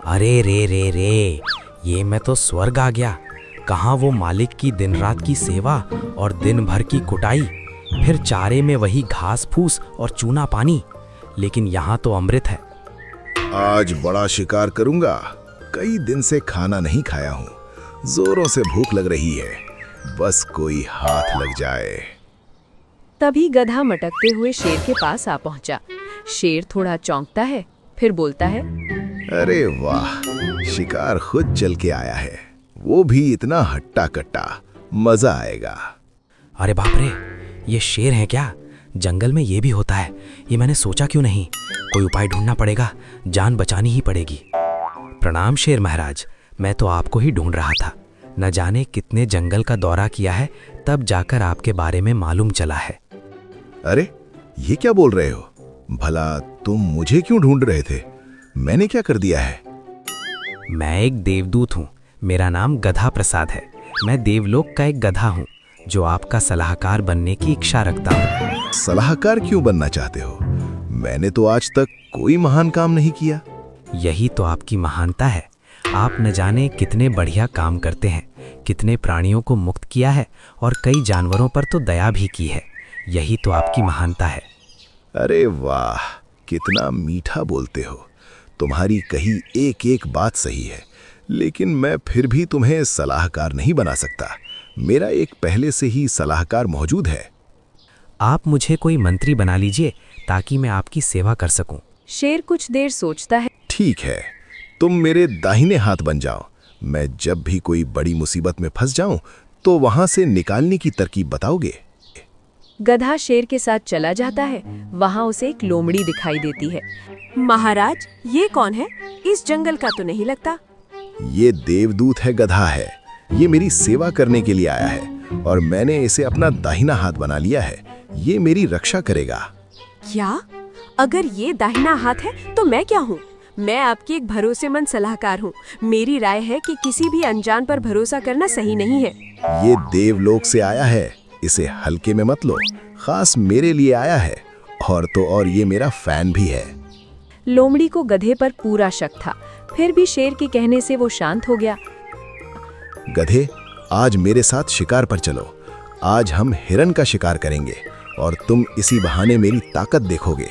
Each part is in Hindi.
अरे रे रे रे, ये मैं तो स्वर्ग आ गया। कहाँ वो मालिक की दिन रात की सेवा और दिन भर की कुटाई, फिर चारे में वही घास फूस और चूना पानी। लेकिन यहाँ तो अमृत है। आज बड़ा शिकार करूंगा। कई दिन से खाना नहीं खाया हूँ, जोरों से भूख लग रही है। बस कोई हाथ लग जाए। तभी गधा मटकते हुए शेर के पास आ पहुंचा। शेर थोड़ा चौंकता है, फिर बोलता है, अरे वाह, शिकार खुद चल के आया है, वो भी इतना हट्टा कट्टा। मजा आएगा। अरे बाप रे, ये शेर है क्या? जंगल में ये भी होता है? ये मैंने सोचा क्यों नहीं। कोई उपाय ढूंढना पड़ेगा, जान बचानी ही पड़ेगी। प्रणाम शेर महाराज, मैं तो आपको ही ढूंढ रहा था। न जाने कितने जंगल का दौरा किया है, तब जाकर आपके बारे में मालूम चला है। अरे ये क्या बोल रहे हो? भला तुम मुझे क्यों ढूंढ रहे थे? मैंने क्या कर दिया है? मैं एक देवदूत हूँ। मेरा नाम गधा प्रसाद है। मैं देवलोक का एक गधा हूँ जो आपका सलाहकार बनने की इच्छा रखता हूँ। सलाहकार क्यों बनना चाहते हो? मैंने तो आज तक कोई महान काम नहीं किया। यही तो आपकी महानता है। आप न जाने कितने बढ़िया काम करते हैं, कितने प्राणियों को मुक्त किया है और कई जानवरों पर तो दया भी की है। यही तो आपकी महानता है। अरे वाह, कितना मीठा बोलते हो। तुम्हारी कही एक एक बात सही है, लेकिन मैं फिर भी तुम्हें सलाहकार नहीं बना सकता। मेरा एक पहले से ही सलाहकार मौजूद है। आप मुझे कोई मंत्री बना लीजिए ताकि मैं आपकी सेवा कर सकूं। शेर कुछ देर सोचता है। ठीक है, तुम मेरे दाहिने हाथ बन जाओ। मैं जब भी कोई बड़ी मुसीबत में फंस जाऊं तो वहां से निकालने की तरकीब बताओगे। गधा शेर के साथ चला जाता है। वहां उसे एक लोमड़ी दिखाई देती है। महाराज, ये कौन है? इस जंगल का तो नहीं लगता। ये देवदूत है, गधा है। ये मेरी सेवा करने के लिए आया है और मैंने इसे अपना दाहिना हाथ बना लिया है। ये मेरी रक्षा करेगा। क्या? अगर ये दाहिना हाथ है तो मैं क्या हूँ? मैं आपकी एक भरोसेमंद सलाहकार हूँ। मेरी राय है कि किसी भी अनजान पर भरोसा करना सही नहीं है। ये देवलोक से आया है, इसे हल्के में मत लो। खास मेरे लिए आया है, और तो और ये मेरा फैन भी है। लोमड़ी को गधे पर पूरा शक था, फिर भी शेर के कहने से वो शांत हो गया। गधे, आज मेरे साथ शिकार पर चलो। आज हम हिरन का शिकार करेंगे और तुम इसी बहाने मेरी ताकत देखोगे।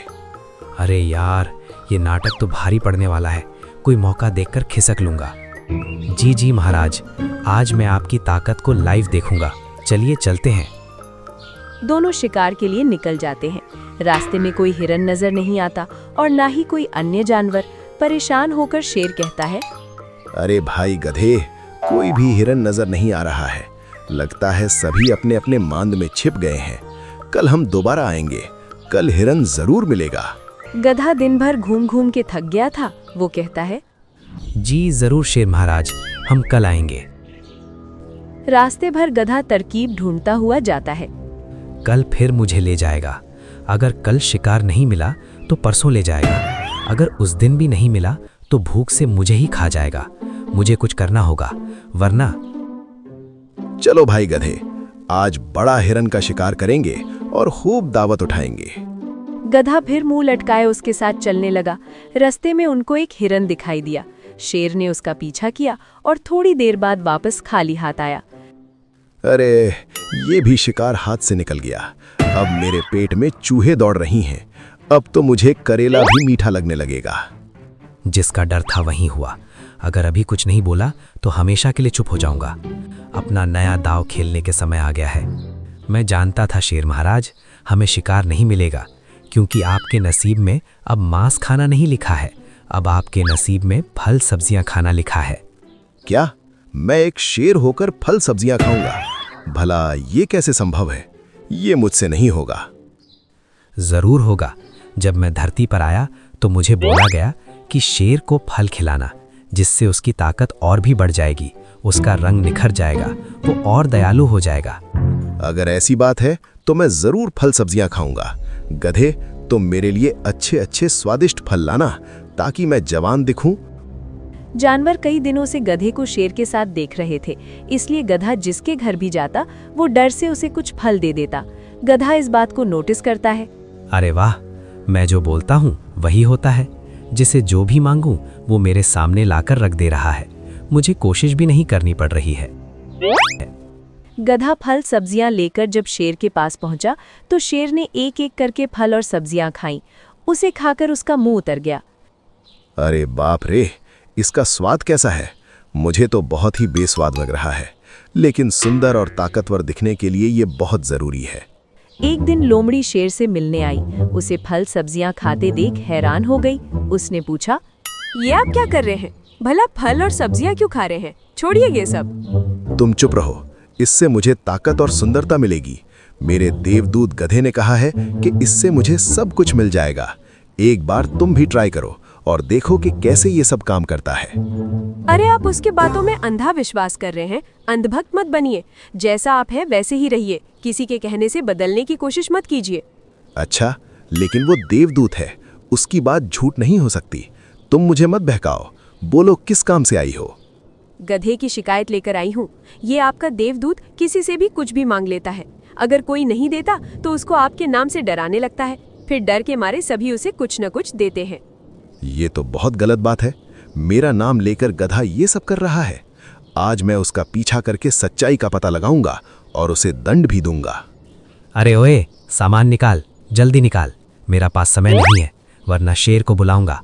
अरे यार, ये नाटक तो भारी पड़ने वाला है। कोई मौका देखकर खिसक लूंगा। जी जी महाराज, आज मैं आपकी ताकत को लाइव देखूंगा। चलिए चलते हैं। दोनों शिकार के लिए निकल जाते हैं। रास्ते में कोई हिरन नजर नहीं आता और ना ही कोई अन्य जानवर। परेशान होकर शेर कहता है, अरे भाई गधे, कोई भी हिरन नजर नहीं आ रहा है। लगता है सभी अपने अपने मांद में छिप गए हैं। कल हम दोबारा आएंगे, कल हिरन जरूर मिलेगा। गधा दिन भर घूम घूम के थक गया था। वो कहता है, जी जरूर शेर महाराज, हम कल आएंगे। रास्ते भर गधा तरकीब ढूंढता हुआ जाता है। कल फिर मुझे ले जाएगा। अगर कल शिकार नहीं मिला तो परसों ले जाएगा। अगर उस दिन भी नहीं मिला तो भूख से मुझे ही खा जाएगा। मुझे कुछ करना होगा, वरना। चलो भाई गधे, आज बड़ा हिरन का शिकार करेंगे और खूब दावत उठाएंगे। गधा फिर मुंह लटकाए उसके साथ चलने लगा। रास्ते में उनको एक हिरन दिखाई दिया। शेर ने उसका पीछा किया और थोड़ी देर बाद वापस खाली हाथ आया। अरे, ये भी शिकार हाथ से निकल गया। अब मेरे पेट में चूहे दौड़ रही हैं। अब तो मुझे करेला भी मीठा लगने लगेगा। जिसका डर था वही हुआ। अगर अभी कुछ नहीं बोला तो हमेशा के लिए चुप हो जाऊंगा। अपना नया दांव खेलने के समय आ गया है। मैं जानता था शेर महाराज, हमें शिकार नहीं मिलेगा, क्योंकि आपके नसीब में अब मांस खाना नहीं लिखा है। अब आपके नसीब में फल सब्जियां खाना लिखा है। क्या? मैं एक शेर होकर फल सब्जियां खाऊंगा? भला ये कैसे संभव है? ये मुझसे नहीं होगा। जरूर होगा। जब मैं धरती पर आया तो मुझे बोला गया कि शेर को फल खिलाना, जिससे उसकी ताकत और भी बढ़ जाएगी, उसका रंग निखर जाएगा, वो और दयालु हो जाएगा। अगर ऐसी बात है तो मैं जरूर फल सब्जियां खाऊंगा। गधे, तुम मेरे लिए अच्छे अच्छे स्वादिष्ट फल लाना ताकि मैं जवान दिखूं। जानवर कई दिनों से गधे को शेर के साथ देख रहे थे, इसलिए गधा जिसके घर भी जाता वो डर से उसे कुछ फल दे देता। गधा इस बात को नोटिस करता है। अरे वाह, मैं जो बोलता हूँ वही होता है। जिसे जो भी मांगूं वो मेरे सामने लाकर रख दे रहा है। मुझे कोशिश भी नहीं करनी पड़ रही है। गधा फल सब्जियां लेकर जब शेर के पास पहुंचा तो शेर ने एक एक करके फल और सब्जियां खाईं। उसे खाकर उसका मुंह उतर गया। अरे बाप रे, इसका स्वाद कैसा है? मुझे तो बहुत ही बेस्वाद लग रहा है, लेकिन सुंदर और ताकतवर दिखने के लिए ये बहुत जरूरी है। एक दिन लोमड़ी शेर से मिलने आई। उसे फल सब्जियां खाते देख हैरान हो गई। उसने पूछा, ये आप क्या कर रहे हैं? भला फल और सब्जियां क्यों खा रहे हैं? छोड़िए ये सब। तुम चुप रहो, इससे मुझे ताकत और सुंदरता मिलेगी। मेरे देवदूत गधे ने कहा है कि इससे मुझे सब कुछ मिल जाएगा। एक बार तुम भी ट्राई करो और देखो कि कैसे ये सब काम करता है। अरे आप उसके बातों में अंधा विश्वास कर रहे हैं। अंधभक्त मत बनिए। जैसा आप हैं वैसे ही रहिए। किसी के कहने से बदलने की कोशिश मत कीजिए। अच्छा, लेकिन वो देवदूत है, उसकी बात झूठ नहीं हो सकती। तुम मुझे मत बहकाओ। बोलो, किस काम से आई हो? गधे की शिकायत लेकर आई हूँ। ये आपका देवदूत किसी से भी कुछ भी मांग लेता है। अगर कोई नहीं देता तो उसको आपके नाम से डराने लगता है। फिर डर के मारे सभी उसे कुछ न कुछ देते हैं। ये तो बहुत गलत बात है। मेरा नाम लेकर गधा ये सब कर रहा है। आज मैं उसका पीछा करके सच्चाई का पता लगाऊंगा और उसे दंड भी दूंगा। अरे ओए, सामान निकाल, जल्दी निकाल। मेरा पास समय नहीं है, वरना शेर को बुलाऊंगा।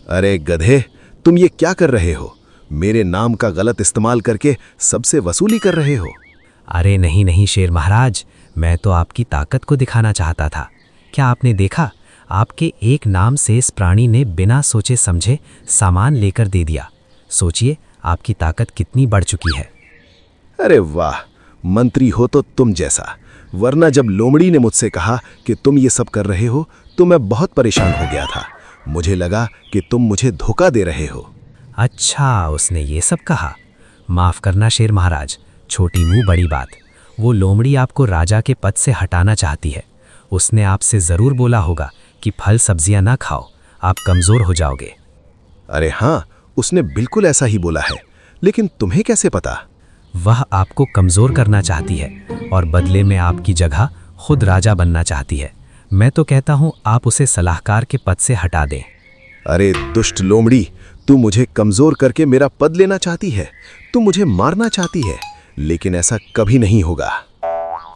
अरे गधे, तुम ये क्या कर रहे हो? मेरे नाम का गलत इस्तेमाल करके सबसे वसूली कर रहे हो। अरे नहीं नहीं शेर महाराज, मैं तो आपकी ताकत को दिखाना चाहता था। क्या आपने देखा, आपके एक नाम से इस प्राणी ने बिना सोचे समझे सामान लेकर दे दिया। सोचिए आपकी ताकत कितनी बढ़ चुकी है। अरे वाह, मंत्री हो तो तुम जैसा। वरना जब लोमड़ी ने मुझसे कहा कि तुम ये सब कर रहे हो तो मैं बहुत परेशान हो गया था। मुझे लगा कि तुम मुझे धोखा दे रहे हो। अच्छा, उसने ये सब कहा। माफ करना शेर महाराज, छोटी मुंह बड़ी बात। वो लोमड़ी आपको राजा के पद से हटाना चाहती है। उसने आपसे जरूर बोला होगा कि फल सब्जियां ना खाओ, आप कमजोर हो जाओगे। अरे हाँ, उसने बिल्कुल ऐसा ही बोला है, लेकिन तुम्हें कैसे पता? वह आपको कमजोर करना चाहती है और बदले में आपकी जगह खुद राजा बनना चाहती है। मैं तो कहता हूं आप उसे सलाहकार के पद से हटा दें। अरे दुष्ट लोमड़ी, तू मुझे कमजोर करके मेरा पद लेना चाहती है। तू मुझे मारना चाहती है, लेकिन ऐसा कभी नहीं होगा।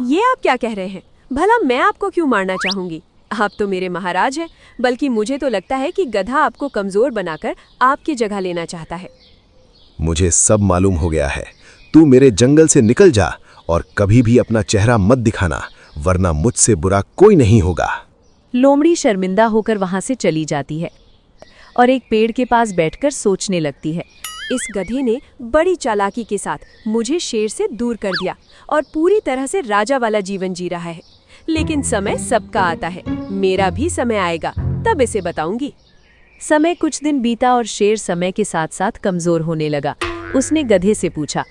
ये आप क्या कह रहे हैं? भला मैं आपको क्यों मारना चाहूंगी? आप तो मेरे महाराज हैं। बल्कि मुझे तो लगता है कि गधा आपको कमजोर बनाकर आपकी जगह लेना चाहता है। मुझे सब मालूम हो गया है। तू मेरे जंगल से निकल जा और कभी भी अपना चेहरा मत दिखाना, वरना मुझसे बुरा कोई नहीं होगा। लोमड़ी शर्मिंदा होकर वहां से चली जाती है और एक पेड़ के पास बैठकर सोचने लगती है। इस गधे ने बड़ी चालाकी के साथ मुझे शेर से दूर कर दिया और पूरी तरह से राजा वाला जीवन जी रहा है। लेकिन समय सबका आता है, मेरा भी समय आएगा, तब इसे बताऊंगी। समय कुछ दिन बीता और शेर समय के साथ साथ कमजोर होने लगा। उसने गधे से पूछा,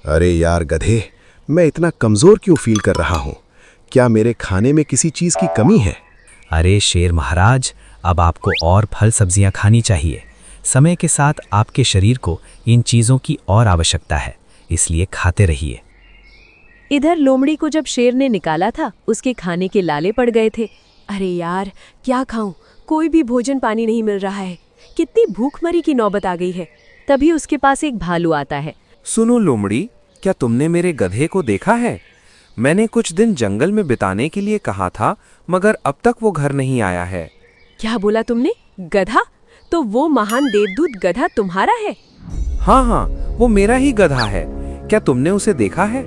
अरे यार गधे, मैं इतना कमजोर क्यों फील कर रहा हूँ? क्या मेरे खाने में किसी चीज की कमी है? अरे शेर महाराज, अब आपको और फल सब्जियां खानी चाहिए। समय के साथ आपके शरीर को इन चीजों की और आवश्यकता है, इसलिए खाते रहिए। इधर लोमड़ी को जब शेर ने निकाला था, उसके खाने के लाले पड़ गए थे। अरे यार, क्या खाऊं? कोई भी भोजन पानी नहीं मिल रहा है। कितनी भूखमरी की नौबत आ गई है। तभी उसके पास एक भालू आता है। सुनो लोमड़ी, क्या तुमने मेरे गधे को देखा है? मैंने कुछ दिन जंगल में बिताने के लिए कहा था, मगर अब तक वो घर नहीं आया है। क्या बोला तुमने? गधा? तो वो महान देवदूत गधा तुम्हारा है? हाँ हाँ, वो मेरा ही गधा है। क्या तुमने उसे देखा है?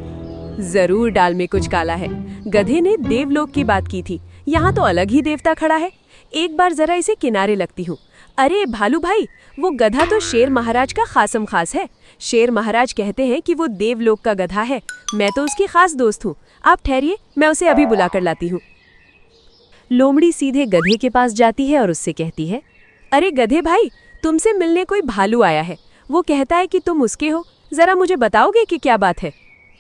जरूर, डाल में कुछ काला है। गधे ने देवलोक की बात की थी। यहाँ तो अलग ही देवता खड़ा है। एक बार जरा इसे किनारे लगती हूँ। अरे भालू भाई, वो गधा तो शेर महाराज का खासम खास है। शेर महाराज कहते हैं कि वो देवलोक का गधा है। मैं तो उसकी खास दोस्त हूँ। आप ठहरिए, मैं उसे अभी बुला कर लाती हूँ। लोमड़ी सीधे गधे के पास जाती है और उससे कहती है, अरे गधे भाई, तुमसे मिलने कोई भालू आया है। वो कहता है कि तुम उसके हो। जरा मुझे बताओगे कि क्या बात है?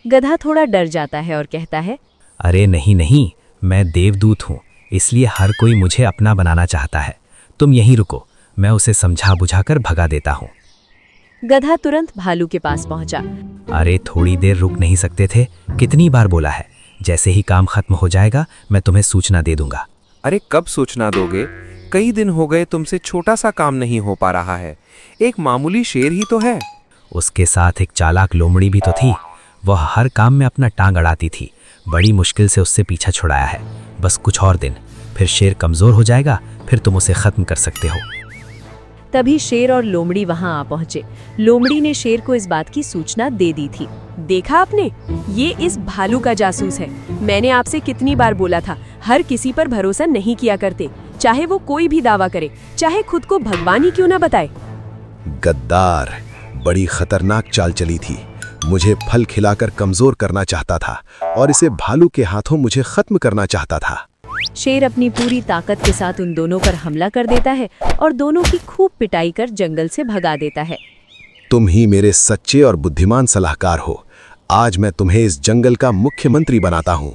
गधा थोड़ा डर जाता है और कहता है, अरे नहीं नहीं, मैं देवदूत हूँ, इसलिए हर कोई मुझे अपना बनाना चाहता है। तुम यहीं रुको, मैं उसे समझा बुझाकर भगा देता हूँ। गधा तुरंत भालू के पास पहुंचा। अरे थोड़ी देर रुक नहीं सकते थे? कितनी बार बोला है, जैसे ही काम खत्म हो जाएगा मैं तुम्हें सूचना दे दूंगा। अरे कब सूचना दोगे? कई दिन हो गए तुमसे छोटा सा काम नहीं हो पा रहा है। एक मामूली शेर ही तो है। उसके साथ एक चालाक लोमड़ी भी तो थी। वह हर काम में अपना टांग अड़ाती थी। बड़ी मुश्किल से उससे पीछा छुड़ाया है। बस कुछ और दिन, फिर शेर कमजोर हो जाएगा, फिर तुम उसे खत्म कर सकते हो। तभी शेर और लोमड़ी वहां आ पहुंचे। लोमड़ी ने शेर को इस बात की सूचना दे दी थी। देखा आपने, ये इस भालू का जासूस है। मैंने आपसे कितनी बार बोला था, हर किसी पर भरोसा नहीं किया करते, चाहे वो कोई भी दावा करे, चाहे खुद को भगवान ही क्यों ना बताए। गद्दार, बड़ी खतरनाक चाल चली थी। मुझे फल खिलाकर कमजोर करना चाहता था और इसे भालू के हाथों मुझे खत्म करना चाहता था। शेर अपनी पूरी ताकत के साथ उन दोनों पर हमला कर देता है और दोनों की खूब पिटाई कर जंगल से भगा देता है। तुम ही मेरे सच्चे और बुद्धिमान सलाहकार हो। आज मैं तुम्हें इस जंगल का मुख्यमंत्री बनाता हूँ।